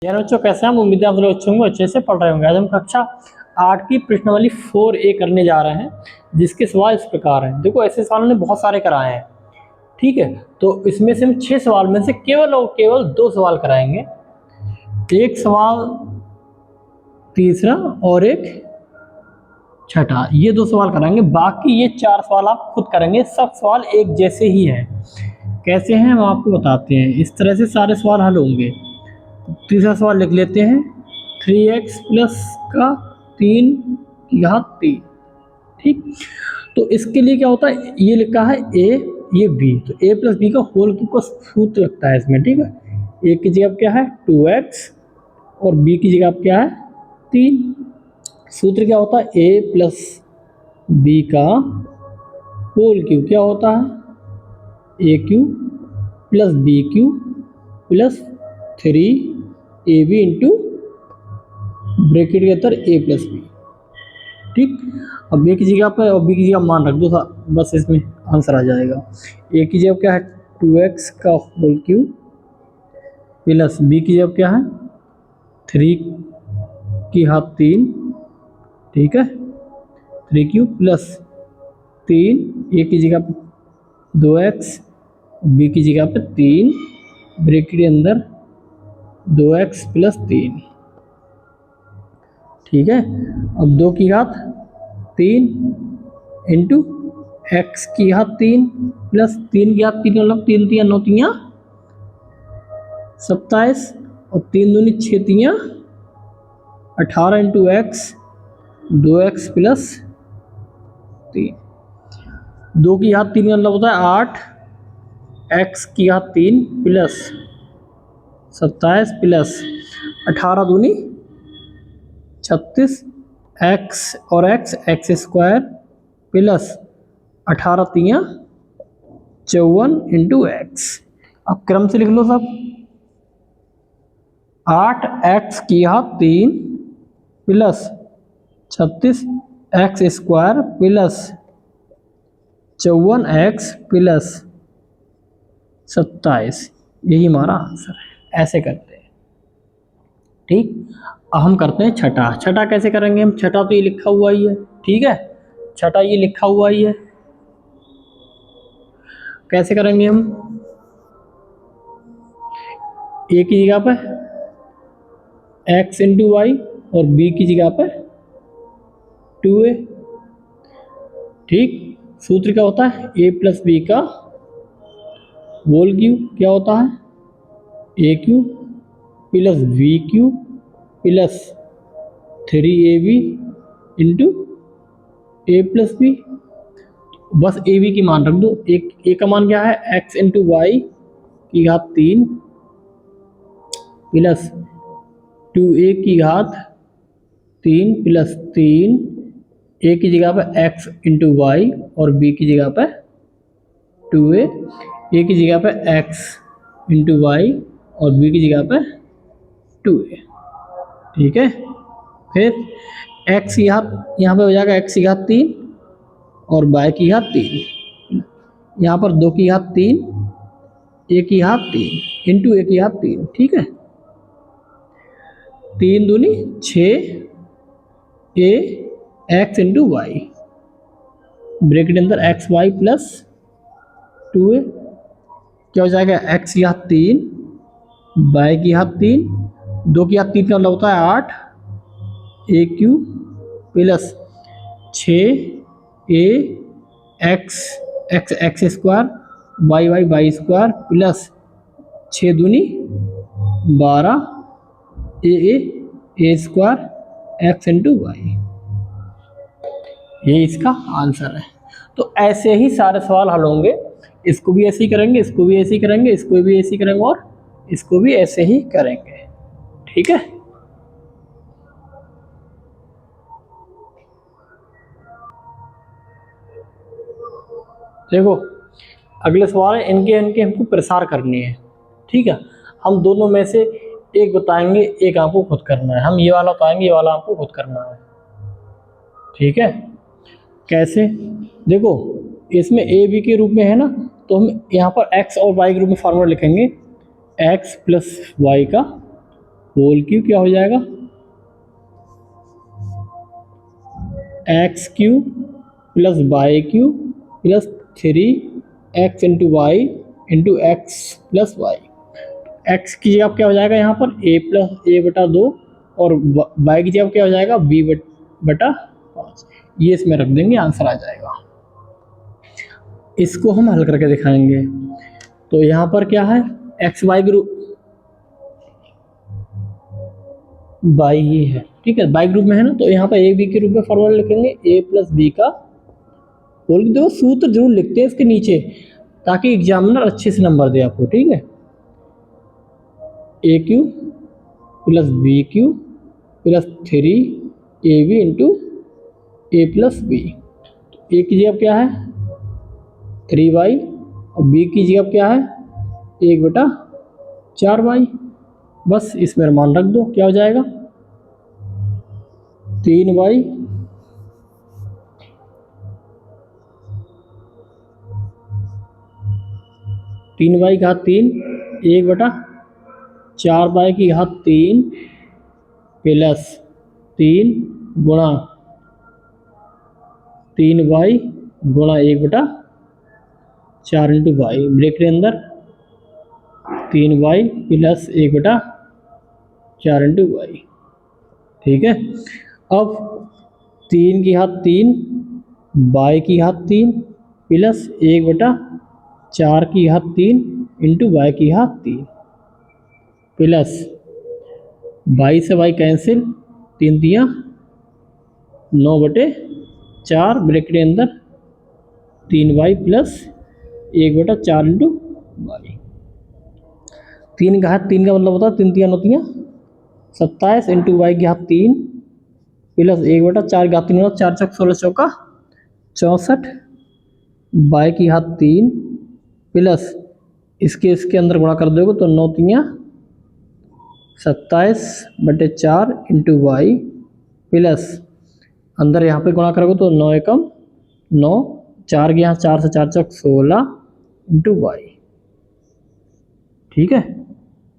यार बच्चों कैसे हैं? हम उम्मीद है आप लोग अच्छे होंगे, अच्छे से पढ़ रहे होंगे। आज हम कक्षा 8 की प्रश्नावली 4A करने जा रहे हैं, जिसके सवाल इस प्रकार हैं। देखो ऐसे सवाल हमने बहुत सारे कराए हैं, ठीक है। तो इसमें से हम 6 सवाल में से केवल और केवल 2 सवाल कराएंगे। एक सवाल तीसरा और एक छठा, ये 2 सवाल कराएंगे। बाकी ये 4 सवाल आप खुद करेंगे। सब सवाल एक जैसे ही हैं। कैसे हैं हम आपको बताते हैं। इस तरह से सारे सवाल हल होंगे। तीसरा सवाल लिख लेते हैं, 3x प्लस का 3 की घात 3, ठीक। तो इसके लिए क्या होता है, ये लिखा है a, ये b, तो a प्लस बी का होल क्यूब का सूत्र लगता है इसमें, ठीक है। a की जगह क्या है 2x और b की जगह क्या है 3। सूत्र क्या होता है, a प्लस बी का होल क्यूब क्या होता है a cube plus B cube plus 3ab into bracket के अंदर a प्लस बी, ठीक। अब a की जगह पर और b की जगह मान रख दो, बस इसमें आंसर आ जाएगा। a की जगह क्या है 2x का होल क्यूब प्लस b की जगह क्या है 3 की घात 3, ठीक है, 3 क्यूब प्लस 3, a की जगह पर 2x, b की जगह पर 3, ब्रैकेट के अंदर 2x प्लस 3, ठीक है। अब 2 की घात 3 इंटू एक्स की घात 3 प्लस 3 की घात 3 मतलब 3 3 9 3 27 और 3 दूनी 6 3 18 इंटू एक्स 2x प्लस 3, 2 की घात 3 मतलब होता है 8, एक्स की घात 3 प्लस 27 प्लस 18 दूनी 36, एक्स और x x square plus 18 3 54 into x. अब क्रम से लिख लो सब, 8x की घात 3 plus 36 x square plus 54x plus 27, यही हमारा आंसर है। ऐसे करते हैं, ठीक। अब हम करते हैं छठा। छठा कैसे करेंगे हम? छठा तो ये लिखा हुआ ही है, ठीक है। छठा ये लिखा हुआ ही है। कैसे करेंगे हम? a की जगह पर x इंटू वाई और b की जगह पर 2a, ठीक। सूत्र क्या होता है, a प्लस बी का होल क्यूब क्या होता है a cube plus b cube plus 3ab into a plus B. बस ए बी की मान रख दो। एक ए का मान क्या है x इंटू वाई की घात 3 प्लस 2a की घात 3 प्लस 3, a की जगह पर x इंटू वाई और b की जगह पर 2a, a की जगह पर x इंटू वाई और b की जगह पर 2a, ठीक है। फिर x यहाँ पर हो जाएगा x की घात 3 और y की घात 3, यहाँ पर 2 की घात 3, a की घात 3 इंटू a की घात 3, ठीक है। 3 दूनी 6 a x into Y, bracket अंदर x y प्लस 2a, क्या हो जाएगा x की घात 3 y की घात 3, 2 की घात 3 का मतलब होता है 8, a cube plus 6 a x x X square Y Y Y square plus 6 दूनी 12 A square X into Y, ये इसका आंसर है। तो ऐसे ही सारे सवाल हल होंगे। इसको भी ऐसे ही करेंगे, इसको भी ऐसे ही करेंगे, इसको भी ऐसे ही करेंगे और इसको भी ऐसे ही करेंगे, ठीक है। देखो अगले सवाल है, इनके इनके हमको प्रसार करनी है, ठीक है। हम दोनों में से एक बताएंगे, एक आपको खुद करना है। हम ये वाला बताएंगे, ये वाला आपको खुद करना है, ठीक है। कैसे? देखो इसमें ए बी के रूप में है ना, तो हम यहाँ पर x और y के रूप में फॉर्मूला लिखेंगे, x प्लस वाई का होल क्यूब क्या हो जाएगा, X cube plus Y cube plus 3x into Y into X plus Y. X की जगह क्या हो जाएगा यहाँ पर a+a/2 और वाई की जगह क्या हो जाएगा b/5। ये इसमें रख देंगे, आंसर आ जाएगा। इसको हम हल करके दिखाएंगे। तो यहाँ पर क्या है, एक्स वाई ग्रुप बाई ही है, ठीक है, बाई ग्रुप में है ना, तो यहाँ पर ए बी के रूप में फॉर्मूला लिखेंगे, a+b का होल। देखो सूत्र जरूर लिखते हैं इसके नीचे ताकि एग्जामिनर अच्छे से नंबर दे आपको, ठीक है। a cube plus B cube plus 3ab into a+b। तो ए की जगह क्या है 3y और बी की जगह क्या है 1/4y। बस इसमें मान रख दो, क्या हो जाएगा 3y की घात 3 1/4y की घात 3 प्लस 3 गुणा 3y गुणा 1/4 इंटू वाई, ब्रेक के अंदर 3y प्लस 1/4 इंटू वाई, ठीक है। अब 3 की घात 3 y की घात 3 प्लस 1/4 की घात 3 इंटू वाई की घात 3 प्लस y से y कैंसिल, 3 दिया 9/4 ब्रैकेट के अंदर 3y प्लस 1/4 इंटू वाई। 3 का घात 3 का मतलब होता है 3 3 होती हैं 27 इंटू वाई की घात 3 प्लस 1/4 की घात 3 होता 4 चौक 16 चौका 64 वाई की घात 3 प्लस इसके अंदर गुणा कर दोगे तो 9 3 27/4 इंटू वाई प्लस अंदर यहाँ पे गुणा करोगे तो 9 एकम 9, 4 के यहाँ 4 से 4 चौक 16 इंटू वाई, ठीक है।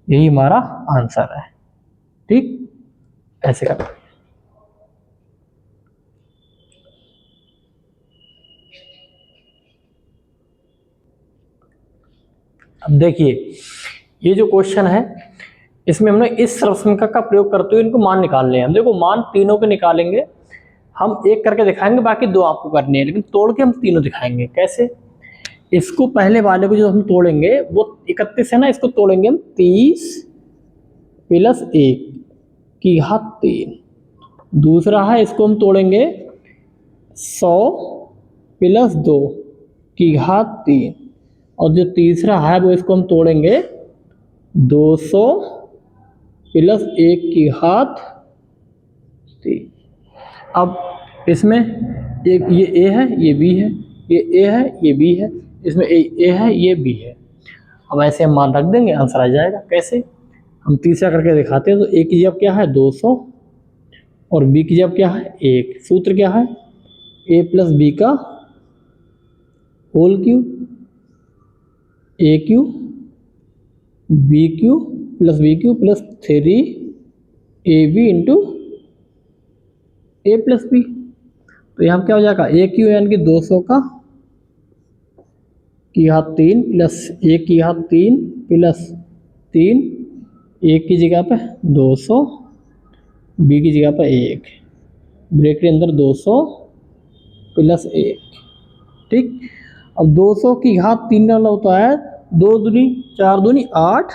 यही हमारा आंसर है, ठीक। ऐसे करना। अब देखिए ये जो क्वेश्चन है इसमें हमने इस सर्वसंख्या का प्रयोग करते हुए इनको मान निकालने हैं। देखो मान तीनों के निकालेंगे, हम एक करके दिखाएंगे, बाकी दो आपको करनी है, लेकिन तोड़ के हम तीनों दिखाएंगे। कैसे, इसको पहले वाले को जो हम तोड़ेंगे वो 31 है ना, इसको तोड़ेंगे हम 30 प्लस 1 की घात 3। दूसरा है इसको हम तोड़ेंगे 100 प्लस 2 की घात 3। और जो तीसरा है वो इसको हम तोड़ेंगे 200 प्लस 1 की घात 3। अब इसमें एक ये ए है, ये बी है, ये ए है, ये बी है, इसमें ए है, ये बी है। अब ऐसे हम मान रख देंगे, आंसर आ जाएगा। कैसे, हम तीसरा करके दिखाते हैं। तो ए की जगह क्या है 200 और बी की जगह क्या है 1। सूत्र क्या है ए प्लस बी का whole cube, a cube b cube plus B cube plus 3ab into a plus b. तो यहाँ क्या हो जाएगा ए क्यू यानी कि 200 का की घात 3 प्लस 1 की घात 3 प्लस 3, एक की जगह पे 200 बी की जगह पे 1, ब्रैकेट के अंदर 200 प्लस 1, ठीक। अब 200 की घात 3 वाला होता है 2 दूनी 4 दूनी 8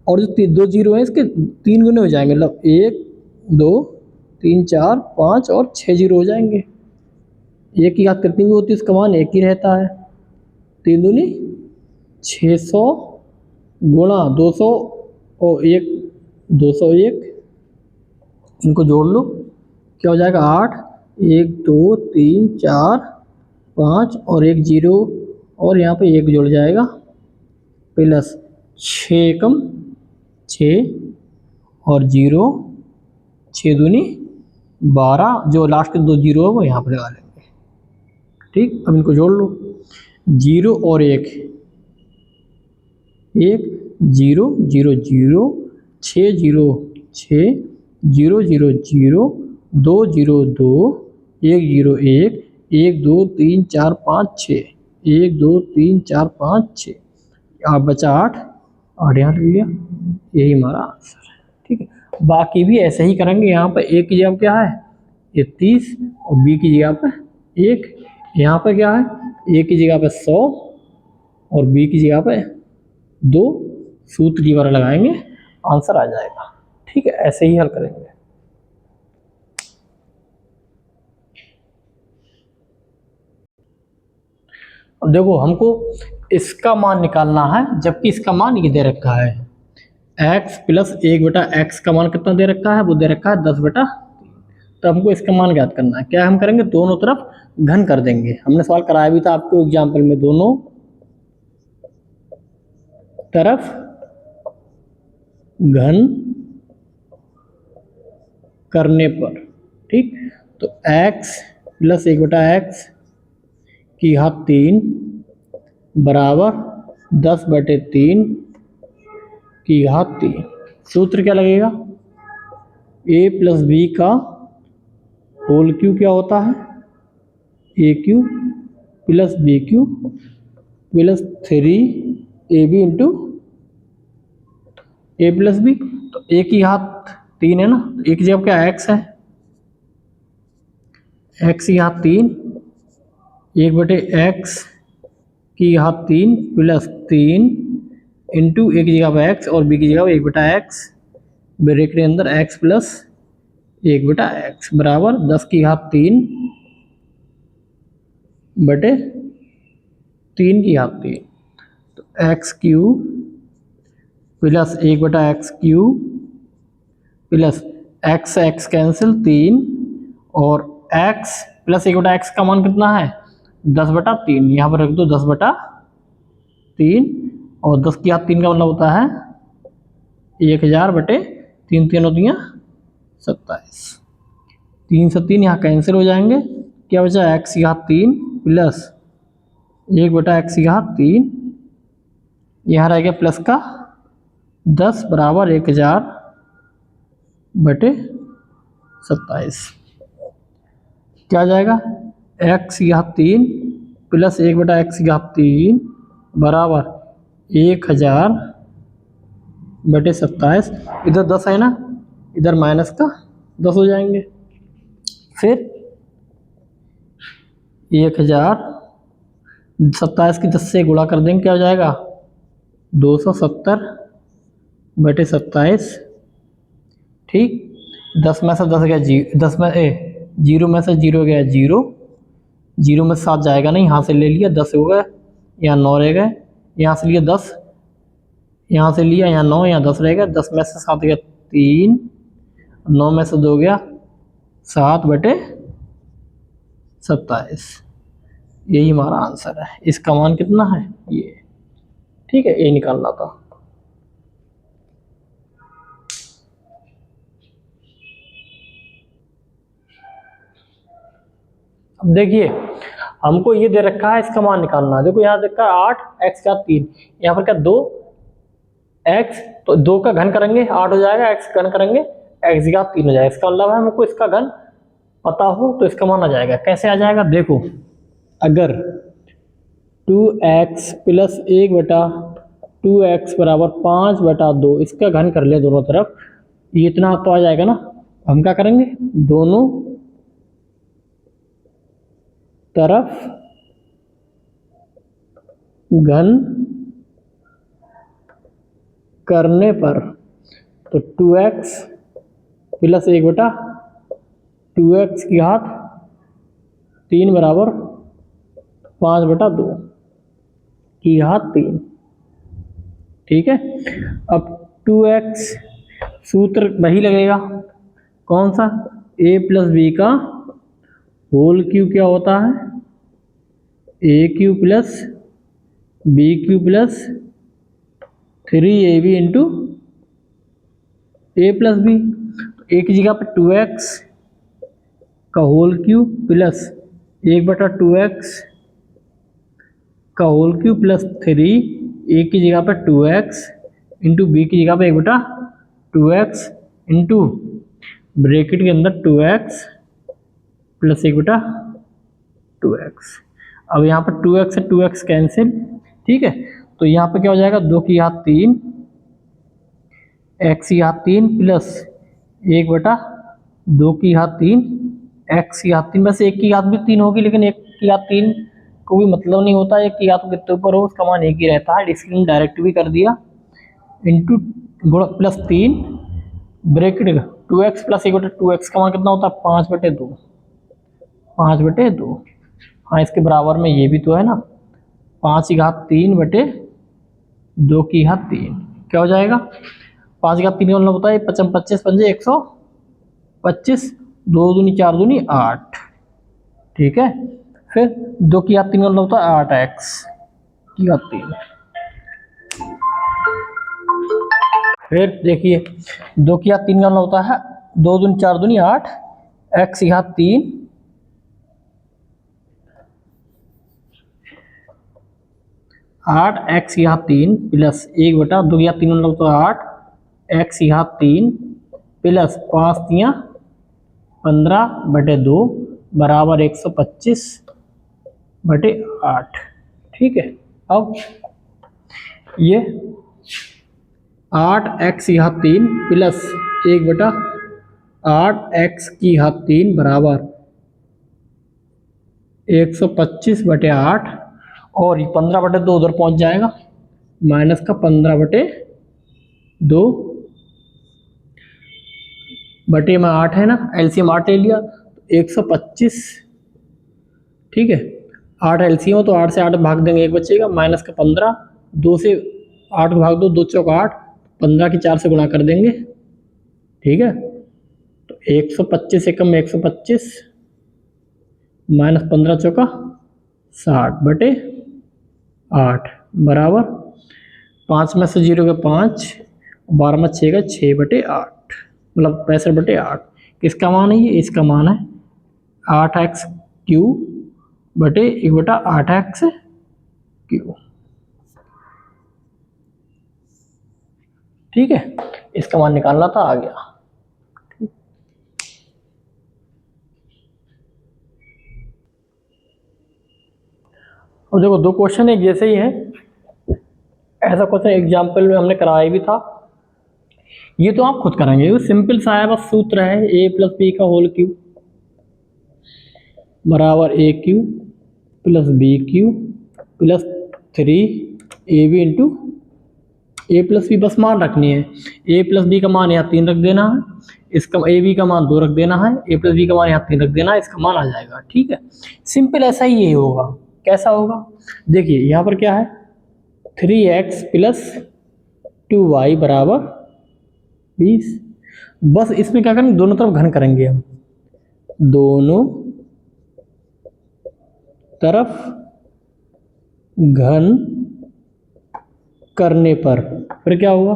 और जो 2 जीरो है इसके 3 गुने हो जाएंगे, मतलब 1 2 3 4 5 और 6 जीरो हो जाएंगे। एक की घात कितनी भी होती है उसका मान एक ही रहता है। 3 दूनी 600 गुणा 200 और 1 201, इनको जोड़ लो क्या हो जाएगा 8 1 2 3 4 5 और 1 जीरो और यहाँ पे 1 जुड़ जाएगा प्लस 6 कम 6 और 0 6 दूनी 12, जो लास्ट के 2 जीरो है वो यहाँ पर लगा लेंगे, ठीक। अब इनको जोड़ लो 0 और 1 1 0 0 0 6 0 6 0 0 0 2 0 2 1 0 1 1 2 3 4 5 6 1 2 3 4 5 6 आप बचा 8 8 यहाँ लिख लिया, यही हमारा आंसर है। ठीक है, बाकी भी ऐसे ही करेंगे। यहाँ पर ए की जगह क्या है 31 और बी की जगह पर 1, यहाँ पर क्या है ए की जगह पर 100 और बी की जगह पर 2, सूत्र की बार लगाएंगे आंसर आ जाएगा। ठीक है, ऐसे ही हल करेंगे। अब देखो हमको इसका मान निकालना है, जबकि इसका मान ये दे रखा है x प्लस 1/x का मान कितना दे रखा है, वो दे रखा है 10/3। तो हमको इसका मान ज्ञात करना है। क्या हम करेंगे, दोनों तरफ घन कर देंगे। हमने सवाल कराया भी था आपको एग्जाम्पल में, दोनों तरफ घन करने पर। ठीक, तो x प्लस 1/x की घात 3 बराबर 10/3 की घात 3। सूत्र क्या लगेगा, a प्लस बी का होल क्यू क्या होता है, a cube plus b cube plus 3ab into a plus b. तो ए की घात 3 है ना, तो एक जगह क्या x है, x की घात 3 1/x की घात 3 प्लस 3 इंटू एक जगह पर x और बी की जगह 1/x ब्रैकेट के अंदर x प्लस 1/x बराबर 10 की घात 3 बटे 3 की घात 3। तो x Q plus 1/x Q plus x cancel 3 और x प्लस 1/x का मान कितना है 10/3। यहाँ पर रख दो 10/3 और 10 की घात 3 का मतलब होता है 1000/3, 3 होती हैं 27। 3 से 3 यहाँ कैंसिल हो जाएंगे, क्या बचा x की घात 3 प्लस 1/x की घात 3, यहाँ रह गया प्लस का 10 बराबर 1000/27। क्या आ जाएगा, x की घात 3 प्लस 1/x की घात 3 बराबर 1000/27। इधर 10 है ना, इधर माइनस का 10 हो जाएंगे। फिर 1000/27 की 10 से गुणा कर देंगे, क्या हो जाएगा 270/27। ठीक, 10 में से 10 गया 10 में 0 में से 0 गया 0, 0 में 7 जाएगा नहीं, यहाँ से ले लिया 10 हो गए, यहाँ 9 रह गए, यहाँ से लिया 10, यहाँ से लिया यहाँ 9, यहाँ 10 रह गया। 10 में से 7 गया 3, 9 में से 2 गया 7/27। यही हमारा आंसर है। इसका मान कितना है ये। ठीक है, ये निकालना था। अब देखिए हमको ये दे रखा है, इसका मान निकालना है। देखो यहाँ देखा 8 x का 3, यहाँ पर क्या 2 x, तो 2 का घन करेंगे 8 हो जाएगा, x घन करेंगे x का 3 हो जाएगा। इसका मतलब है हमको इसका घन पता हो तो इसका मान आ जाएगा। कैसे आ जाएगा, देखो अगर 2x प्लस 1/2x बराबर 5/2 इसका घन कर ले दोनों तरफ, ये इतना तो आ जाएगा ना। हम क्या करेंगे, दोनों तरफ घन करने पर, तो 2x प्लस 1/2x की घात 3 बराबर 5/2 की घात 3। ठीक है, अब 2x सूत्र वही लगेगा, कौन सा, a प्लस बी का होल क्यू क्या होता है, a cube plus b cube plus 3ab into a plus b. A की जगह पर 2x का होल क्यू प्लस 1/2x का होल क्यू प्लस 3, ए की जगह पर 2x इंटू बी की जगह पर 1/2x इंटू ब्रैकेट के अंदर 2x प्लस 1/2x। अब यहाँ पर 2x से 2x कैंसिल, ठीक है, तो यहाँ पर क्या हो जाएगा 2 की घात 3 x की घात 3 प्लस 1/2 की घात 3 x की घात 3। वैसे 1 की घात भी 3 होगी, लेकिन 1 की घात 3 को भी मतलब नहीं होता, 1 की घात कितने ऊपर हो उसका मान 1 ही रहता है, इसलिए डायरेक्ट भी कर दिया। इंटू गुणा plus 3 bracket 2x plus 1/2x का मान कितना होता है 5/2, 5/2। हाँ, इसके बराबर में ये भी तो है ना, 5 की घात 3/2 की घात 3 क्या हो जाएगा 5 की घात 3 का मतलब होता है 55 25 पंजे 125, 2 दूनी 4 दूनी 8, ठीक है। फिर 2 की घात 3 का मतलब होता है 8x की घात 3। फिर देखिए 2 की घात 3 का मतलब होता है 2 दूनी 4 दूनी 8 x की घात 3 8x की घात 3 प्लस 1/2 की घात 3 मतलब तो 8x की घात 3 प्लस 5 तियाँ 15/2 बराबर 125/8, ठीक है। अब ये 8x की घात 3 प्लस 1/8x की घात 3 बराबर 125/8, और ये 15/2 उधर पहुंच जाएगा, माइनस का 15/2 बटे में 8 है ना, एलसीएम 8 ले लिया तो 125, ठीक है। 8 एलसीएम हो तो 8 से 8 भाग देंगे 1 बचेगा, माइनस का 15, 2 से 8 भाग दो, 2 चौक 8, 15 की 4 से गुणा कर देंगे, ठीक है। तो 125 एकम में 125 माइनस 15 चौका 60/8 बराबर 5 में से 0 के 5, 12 में 6 का 6/8, मतलब 65/8। किसका मान है ये, इसका मान है 8x³ बटे 1/8x³, ठीक है। इसका मान निकालना था, आ गया। और देखो 2 क्वेश्चन एक जैसे ही है, ऐसा क्वेश्चन एग्जाम्पल में हमने कराया भी था, ये तो आप खुद करेंगे, ये सिंपल सा है, बस सूत्र है a + b का होल क्यूब बराबर a³ + b³ plus 3ab into a + b, बस मान रखनी है। a + b का मान यहाँ 3 रख देना है, इसका ab का मान 2 रख देना है, a + b का मान यहाँ 3 रख देना है, इसका मान आ जाएगा, ठीक है। सिंपल ऐसा ही ये होगा। कैसा होगा, देखिए यहाँ पर क्या है 3x + 2y बराबर 20। बस इसमें क्या करेंगे, दोनों तरफ घन करेंगे हम, दोनों तरफ घन करने पर फिर क्या होगा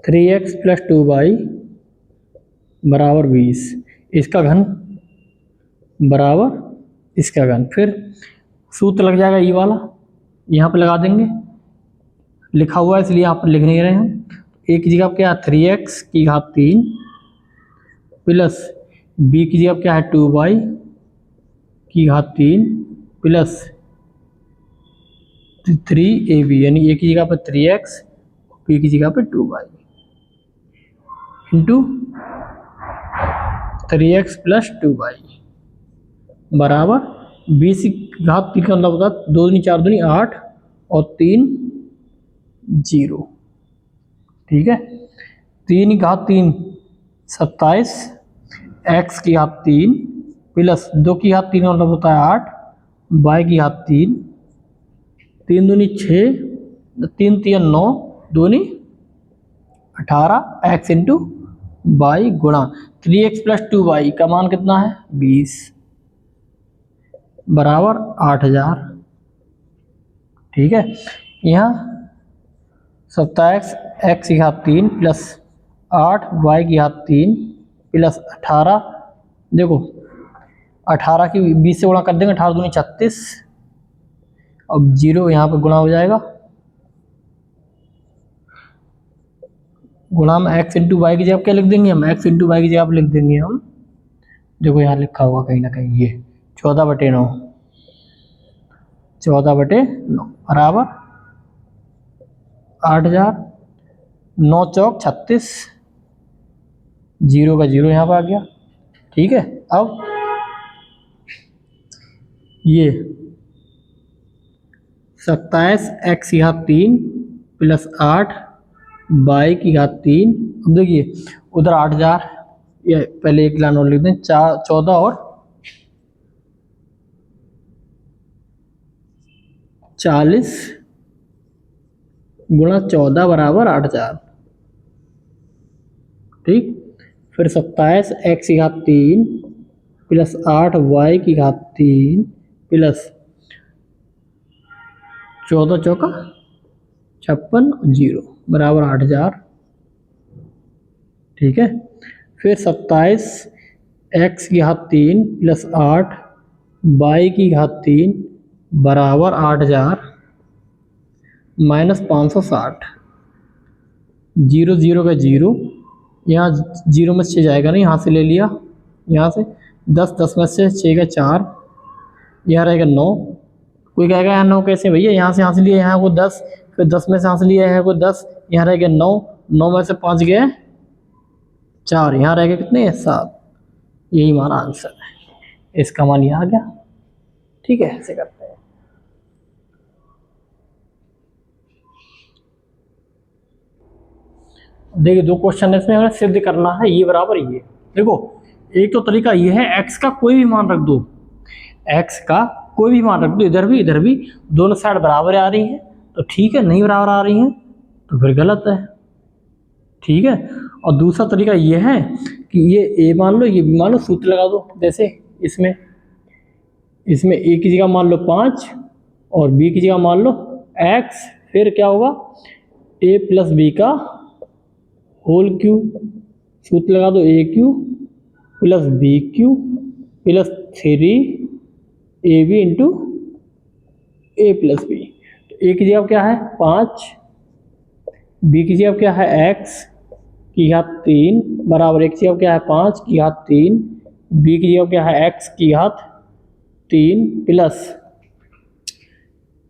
3x + 2y बराबर 20, इसका घन बराबर इसका घन। फिर सूत्र लग जाएगा ये वाला, यहाँ पे लगा देंगे, लिखा हुआ है इसलिए आप लिख नहीं रहे हैं। एक की जगह क्या है 3x की घात 3 प्लस b की जगह क्या है 2y की घात 3 प्लस 3ab, यानी a की जगह पर 3x, b की जगह पर 2y इंटू 3x + 2y बराबर 20 की घात 3 का मतलब होता है 2 दूनी 4 दूनी 8 और 3 0, ठीक है। 3 की घात 3 27, x की घात 3 प्लस 2 की घात 3 का मतलब होता है 8, y की घात 3, 3 दूनी 6, 3 3 9, दूनी 18 x इंटू y गुणा 3x + 2y का मान कितना है 20 बराबर 8000, ठीक है। यहाँ 27 x की घात 3 प्लस 8 y की घात 3 प्लस 18, देखो 18 की 20 से गुणा कर देंगे, 18 दूनी 36, अब 0 यहाँ पर गुणा हो जाएगा, गुणा हम एक्स इंटू वाई की जगह क्या लिख देंगे, हम एक्स इंटू वाई की जगह लिख देंगे हम, देखो यहाँ लिखा होगा कहीं ना कहीं ये 14/9, 14/9 बराबर 8,000, 9 चौक 36, 0 का 0 यहाँ पर आ गया। ठीक है, अब ये 27x3 प्लस 8 बाई की घात 3, अब देखिए उधर 8,000, ये पहले एक लाइन और लिख दें, 14 और 40 गुणा 14 बराबर 8,000। ठीक, फिर 27x3 प्लस 8y3 प्लस 14 चौका 56, 0 बराबर 8,000। ठीक है, फिर 27x3 प्लस 8y3 बराबर 8,000 माइनस 560, 0 0 का 0, यहाँ 0 में 6 जाएगा नहीं, यहाँ से ले लिया, यहाँ से 10 10 में से 6 का 4, यहाँ रहेगा 9। कोई कहेगा यहाँ 9 कैसे भैया, यहाँ से लिया, यहाँ को 10, फिर 10 में से यहाँ से लिया, यहाँ को 10, यहाँ रहेगा 9, 9 में से 5 गए 4, यहाँ रहेगा कितने 7। यही हमारा आंसर है, इसका मान यहाँ आ गया। ठीक है, ऐसे करते हैं। देखिए 2 क्वेश्चन इसमें हमें सिद्ध करना है ये बराबर ये। देखो एक तो तरीका ये है, x का कोई भी मान रख दो, x का कोई भी मान रख दो, इधर भी दोनों साइड बराबर आ रही हैं तो ठीक है, नहीं बराबर आ रही हैं तो फिर गलत है। ठीक है, और दूसरा तरीका ये है कि ये a मान लो, ये b मान लो, सूत्र लगा दो। जैसे इसमें a की जगह मान लो 5 और b की जगह मान लो x, फिर क्या होगा a प्लस b का होल क्यूब, सूत्र लगा दो a³ plus b³ plus 3ab into a plus b। तो a की जगह क्या है 5, b की जगह क्या है x की घात 3 बराबर, एक की जगह क्या है 5 की घात 3, b की जगह क्या है x की घात 3 प्लस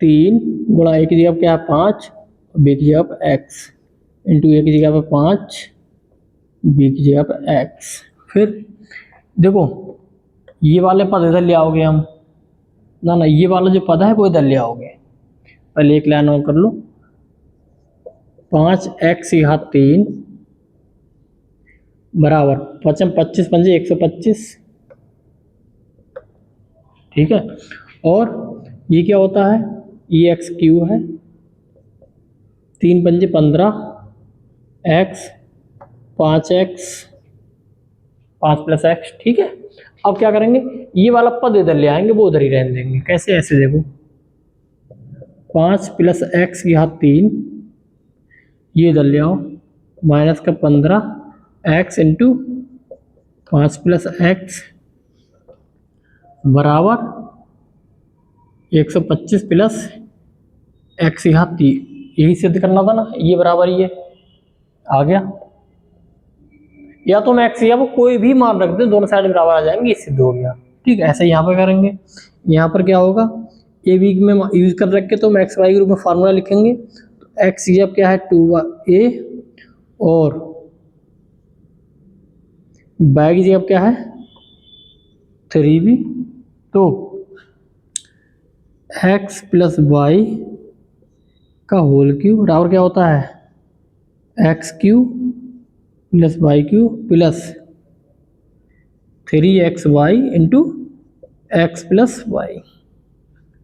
3 गुणा a की जगह क्या है 5, b की जगह पर x इंटू a की जगह पर 5, b की जगह पर x। फिर देखो ये वाले पद इधर ले आओगे हम, ना ये वाला जो पद है वो इधर ले आओगे। पहले एक लाइन और कर लो, 5x की घात 3 बराबर 25 पंजे 125। ठीक है, और ये क्या होता है, ये x³ है, 3 पंजे 15 x, 5x 5 प्लस x। ठीक है, अब क्या करेंगे, ये वाला पद इधर ले आएंगे, वो उधर ही रहने देंगे। कैसे, ऐसे देखो 5 प्लस x की घात 3, ये इधर ले आओ, माइनस का 15x इंटू 5 प्लस x बराबर 125 प्लस x की घात 3। यही सिद्ध करना था ना, ये बराबर ये आ गया। या तो मैं x या वो कोई भी मान रख दे, दोनों साइड बराबर आ जाएंगे, ये सिद्ध हो गया। ठीक है, ऐसे यहाँ पर करेंगे। यहाँ पर क्या होगा, ए बी में यूज कर रख के तो हम एक्स वाई के रूप में फार्मूला लिखेंगे। तो एक्स जब क्या है 2a और वाई की जगह क्या है 3b, तो x प्लस वाई का होल क्यूब बराबर क्या होता है x³ plus y³ plus 3xy into x plus Y.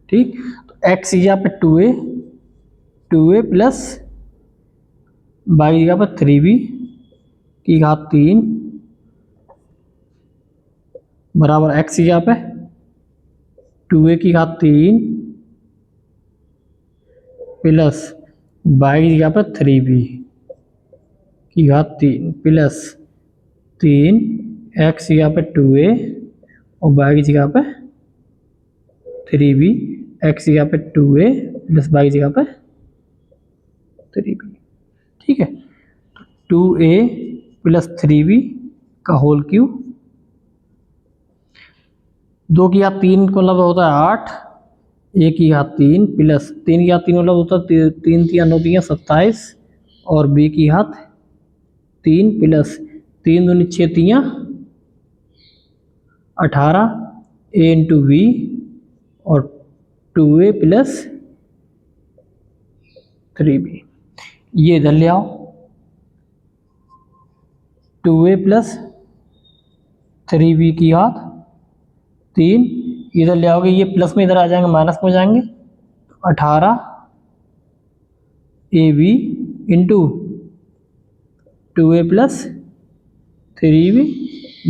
ठीक, तो x की जगह पे 2a प्लस y की जगह पर 3b की घात 3 बराबर x की जगह पे 2a की घात 3 प्लस y की जगह पर 3b की घात 3 प्लस 3 x की जगह पे 2a और y की जगह पे 3b, x की जगह पे 2a प्लस y की जगह पे 3b। ठीक है, 2a प्लस 3b का होल क्यूब, 2 की घात 3 को मतलब होता है 8, 1 की घात 3 प्लस 3 की घात 3 मतलब होता है 3 3 9 3 27 और b की घात 3 प्लस 3 दूनी 6 3 18 a इंटू बी और 2a प्लस 3b। ये इधर ले आओ, 2a प्लस 3b की घात 3, इधर ले आओगे ये प्लस में इधर आ जाएंगे माइनस में हो जाएंगे, 18 A B into 2a plus 3b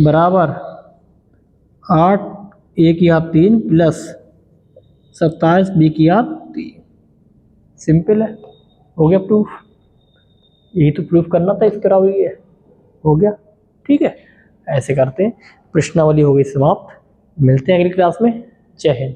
बराबर 8 a की घात 3 प्लस 27 b की घात 3। सिंपल है, हो गया प्रूफ। यही तो प्रूफ करना था इसके अलावा, ये हो गया। ठीक है, ऐसे करते हैं। प्रश्नावली हो गई समाप्त। मिलते हैं अगली क्लास में। जय हिंद।